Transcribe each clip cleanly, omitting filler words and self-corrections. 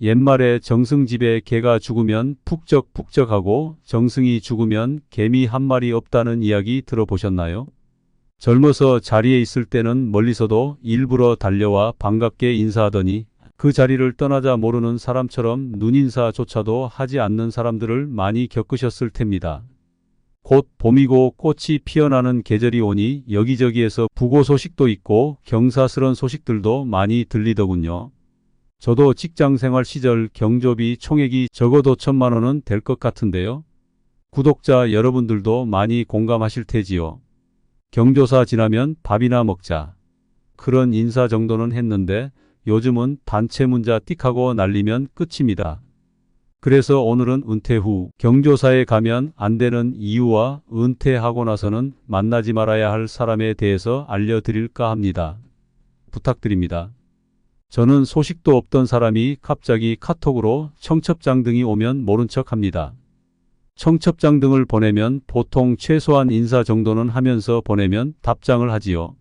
옛말에 정승집에 개가 죽으면 푹적푹적하고 정승이 죽으면 개미 한 마리 없다는 이야기 들어보셨나요? 젊어서 자리에 있을 때는 멀리서도 일부러 달려와 반갑게 인사하더니 그 자리를 떠나자 모르는 사람처럼 눈인사조차도 하지 않는 사람들을 많이 겪으셨을 텐입니다. 곧 봄이고 꽃이 피어나는 계절이 오니 여기저기에서 부고 소식도 있고 경사스런 소식들도 많이 들리더군요. 저도 직장생활 시절 경조비 총액이 적어도 1,000만 원은 될 것 같은데요. 구독자 여러분들도 많이 공감하실 테지요. 경조사 지나면 밥이나 먹자. 그런 인사 정도는 했는데 요즘은 단체 문자 띡하고 날리면 끝입니다. 그래서 오늘은 은퇴 후 경조사에 가면 안 되는 이유와 은퇴하고 나서는 만나지 말아야 할 사람에 대해서 알려드릴까 합니다. 부탁드립니다. 저는 소식도 없던 사람이 갑자기 카톡으로 청첩장 등이 오면 모른 척 합니다. 청첩장 등을 보내면 보통 최소한 인사 정도는 하면서 보내면 답장을 하지요.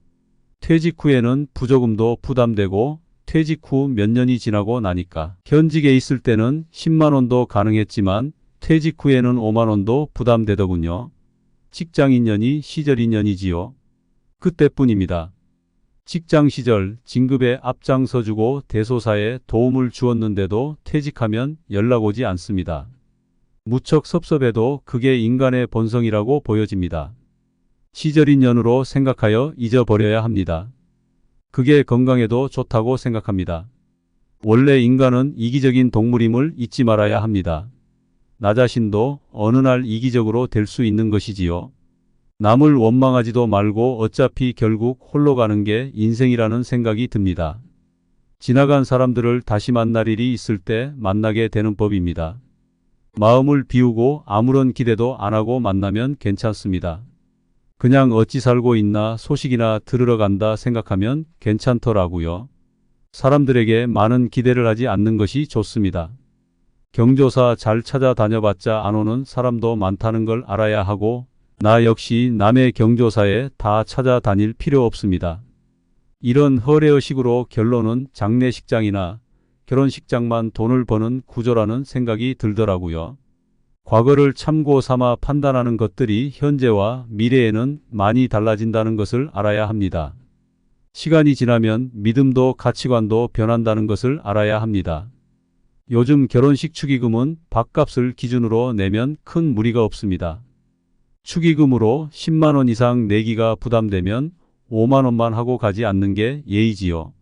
퇴직 후에는 부조금도 부담되고 퇴직 후 몇 년이 지나고 나니까 현직에 있을 때는 10만 원도 가능했지만 퇴직 후에는 5만 원도 부담되더군요. 직장 인연이 시절 인연이지요. 그때뿐입니다. 직장 시절 진급에 앞장서주고 대소사에 도움을 주었는데도 퇴직하면 연락 오지 않습니다. 무척 섭섭해도 그게 인간의 본성이라고 보여집니다. 시절 인연으로 생각하여 잊어버려야 합니다. 그게 건강에도 좋다고 생각합니다. 원래 인간은 이기적인 동물임을 잊지 말아야 합니다. 나 자신도 어느 날 이기적으로 될 수 있는 것이지요. 남을 원망하지도 말고 어차피 결국 홀로 가는 게 인생이라는 생각이 듭니다. 지나간 사람들을 다시 만날 일이 있을 때 만나게 되는 법입니다. 마음을 비우고 아무런 기대도 안 하고 만나면 괜찮습니다. 그냥 어찌 살고 있나 소식이나 들으러 간다 생각하면 괜찮더라고요. 사람들에게 많은 기대를 하지 않는 것이 좋습니다. 경조사 잘 찾아다녀봤자 안 오는 사람도 많다는 걸 알아야 하고 나 역시 남의 경조사에 다 찾아다닐 필요 없습니다. 이런 허례의식으로 결론은 장례식장이나 결혼식장만 돈을 버는 구조라는 생각이 들더라고요. 과거를 참고 삼아 판단하는 것들이 현재와 미래에는 많이 달라진다는 것을 알아야 합니다. 시간이 지나면 믿음도 가치관도 변한다는 것을 알아야 합니다. 요즘 결혼식 축의금은 밥값을 기준으로 내면 큰 무리가 없습니다. 축의금으로 10만 원 이상 내기가 부담되면 5만 원만 하고 가지 않는 게 예의지요.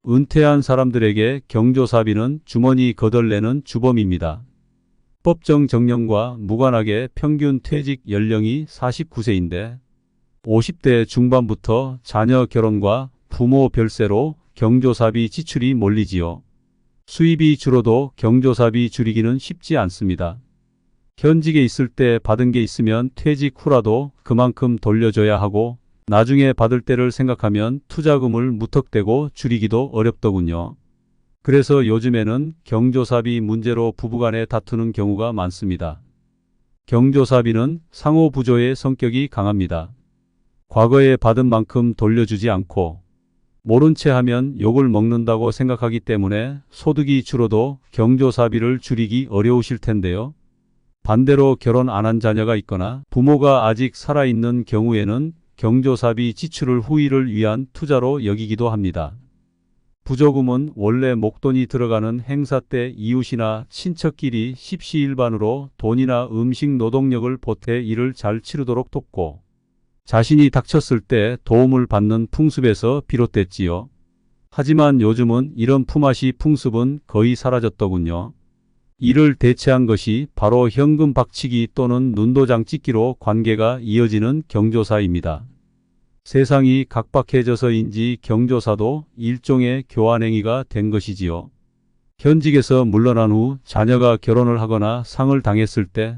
은퇴한 사람들에게 경조사비는 주머니 거덜내는 주범입니다. 법정 정년과 무관하게 평균 퇴직 연령이 49세인데 50대 중반부터 자녀 결혼과 부모 별세로 경조사비 지출이 몰리지요. 수입이 줄어도 경조사비 줄이기는 쉽지 않습니다. 현직에 있을 때 받은 게 있으면 퇴직 후라도 그만큼 돌려줘야 하고 나중에 받을 때를 생각하면 투자금을 무턱대고 줄이기도 어렵더군요. 그래서 요즘에는 경조사비 문제로 부부간에 다투는 경우가 많습니다. 경조사비는 상호부조의 성격이 강합니다. 과거에 받은 만큼 돌려주지 않고 모른 채 하면 욕을 먹는다고 생각하기 때문에 소득이 줄어도 경조사비를 줄이기 어려우실 텐데요. 반대로 결혼 안 한 자녀가 있거나 부모가 아직 살아있는 경우에는 경조사비 지출을 후일을 위한 투자로 여기기도 합니다. 부조금은 원래 목돈이 들어가는 행사 때 이웃이나 친척끼리 십시일반으로 돈이나 음식 노동력을 보태 일을 잘 치르도록 돕고 자신이 닥쳤을 때 도움을 받는 풍습에서 비롯됐지요. 하지만 요즘은 이런 품앗이 풍습은 거의 사라졌더군요. 이를 대체한 것이 바로 현금 박치기 또는 눈도장 찍기로 관계가 이어지는 경조사입니다. 세상이 각박해져서인지 경조사도 일종의 교환행위가 된 것이지요. 현직에서 물러난 후 자녀가 결혼을 하거나 상을 당했을 때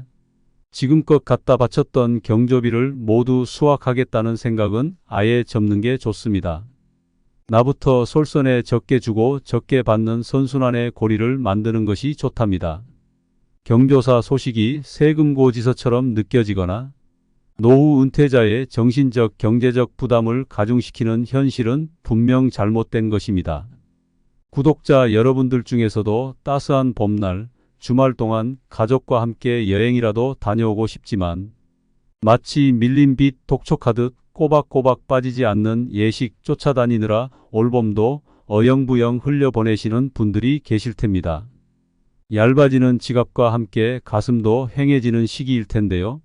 지금껏 갖다 바쳤던 경조비를 모두 수확하겠다는 생각은 아예 접는 게 좋습니다. 나부터 솔선해 적게 주고 적게 받는 선순환의 고리를 만드는 것이 좋답니다. 경조사 소식이 세금고지서처럼 느껴지거나 노후 은퇴자의 정신적 경제적 부담을 가중시키는 현실은 분명 잘못된 것입니다. 구독자 여러분들 중에서도 따스한 봄날, 주말 동안 가족과 함께 여행이라도 다녀오고 싶지만 마치 밀린 빛 독촉하듯 꼬박꼬박 빠지지 않는 예식 쫓아다니느라 올봄도 어영부영 흘려보내시는 분들이 계실 텐니다. 얇아지는 지갑과 함께 가슴도 휑해지는 시기일 텐데요.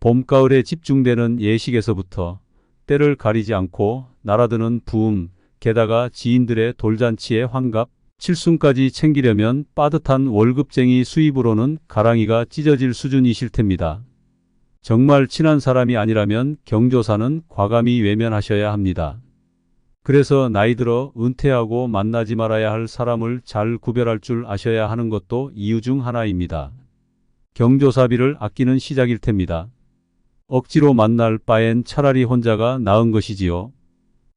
봄, 가을에 집중되는 예식에서부터 때를 가리지 않고 날아드는 부음, 게다가 지인들의 돌잔치의 환갑, 칠순까지 챙기려면 빠듯한 월급쟁이 수입으로는 가랑이가 찢어질 수준이실 텐니다. 정말 친한 사람이 아니라면 경조사는 과감히 외면하셔야 합니다. 그래서 나이 들어 은퇴하고 만나지 말아야 할 사람을 잘 구별할 줄 아셔야 하는 것도 이유 중 하나입니다. 경조사비를 아끼는 시작일 텐니다. 억지로 만날 바엔 차라리 혼자가 나은 것이지요.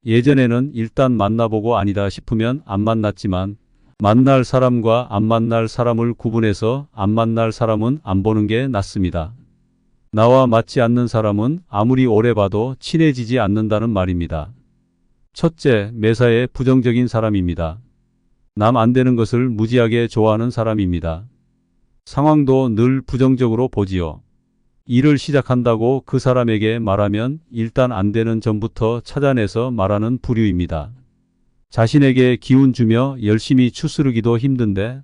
예전에는 일단 만나보고 아니다 싶으면 안 만났지만 만날 사람과 안 만날 사람을 구분해서 안 만날 사람은 안 보는 게 낫습니다. 나와 맞지 않는 사람은 아무리 오래 봐도 친해지지 않는다는 말입니다. 첫째, 매사에 부정적인 사람입니다. 남 안 되는 것을 무지하게 좋아하는 사람입니다. 상황도 늘 부정적으로 보지요. 일을 시작한다고 그 사람에게 말하면 일단 안 되는 전부터 찾아내서 말하는 부류입니다. 자신에게 기운 주며 열심히 추스르기도 힘든데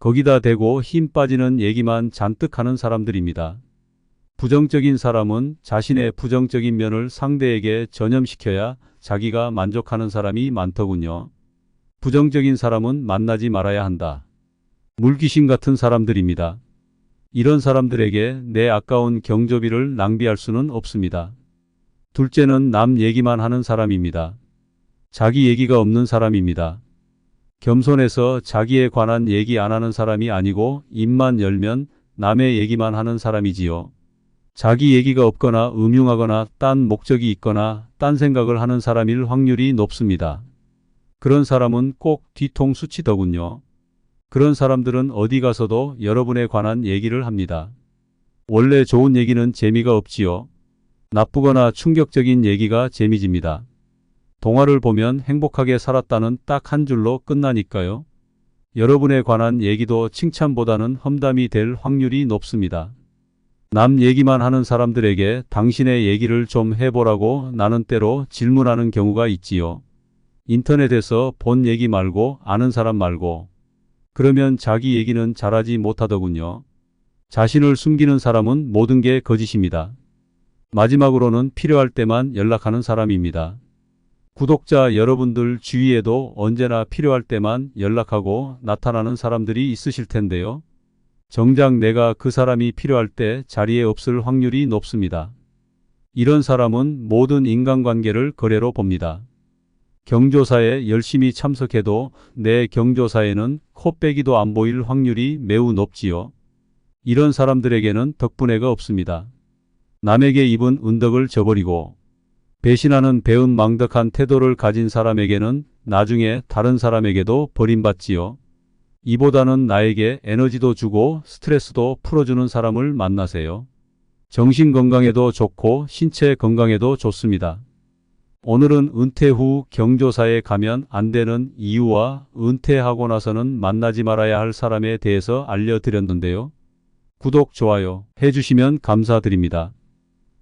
거기다 대고 힘 빠지는 얘기만 잔뜩 하는 사람들입니다. 부정적인 사람은 자신의 부정적인 면을 상대에게 전염시켜야 자기가 만족하는 사람이 많더군요. 부정적인 사람은 만나지 말아야 한다. 물귀신 같은 사람들입니다. 이런 사람들에게 내 아까운 경조비를 낭비할 수는 없습니다. 둘째는 남 얘기만 하는 사람입니다. 자기 얘기가 없는 사람입니다. 겸손해서 자기에 관한 얘기 안 하는 사람이 아니고 입만 열면 남의 얘기만 하는 사람이지요. 자기 얘기가 없거나 음흉하거나 딴 목적이 있거나 딴 생각을 하는 사람일 확률이 높습니다. 그런 사람은 꼭 뒤통수치더군요. 그런 사람들은 어디 가서도 여러분에 관한 얘기를 합니다. 원래 좋은 얘기는 재미가 없지요. 나쁘거나 충격적인 얘기가 재미집니다. 동화를 보면 행복하게 살았다는 딱 한 줄로 끝나니까요. 여러분에 관한 얘기도 칭찬보다는 험담이 될 확률이 높습니다. 남 얘기만 하는 사람들에게 당신의 얘기를 좀 해보라고 나는 때로 질문하는 경우가 있지요. 인터넷에서 본 얘기 말고 아는 사람 말고. 그러면 자기 얘기는 잘하지 못하더군요. 자신을 숨기는 사람은 모든 게 거짓입니다. 마지막으로는 필요할 때만 연락하는 사람입니다. 구독자 여러분들 주위에도 언제나 필요할 때만 연락하고 나타나는 사람들이 있으실 텐데요. 정작 내가 그 사람이 필요할 때 자리에 없을 확률이 높습니다. 이런 사람은 모든 인간관계를 거래로 봅니다. 경조사에 열심히 참석해도 내 경조사에는 코빼기도 안 보일 확률이 매우 높지요. 이런 사람들에게는 덕분에가 없습니다. 남에게 입은 은덕을 저버리고 배신하는 배은망덕한 태도를 가진 사람에게는 나중에 다른 사람에게도 버림받지요. 이보다는 나에게 에너지도 주고 스트레스도 풀어주는 사람을 만나세요. 정신 건강에도 좋고 신체 건강에도 좋습니다. 오늘은 은퇴 후 경조사에 가면 안 되는 이유와 은퇴하고 나서는 만나지 말아야 할 사람에 대해서 알려드렸는데요. 구독, 좋아요 해주시면 감사드립니다.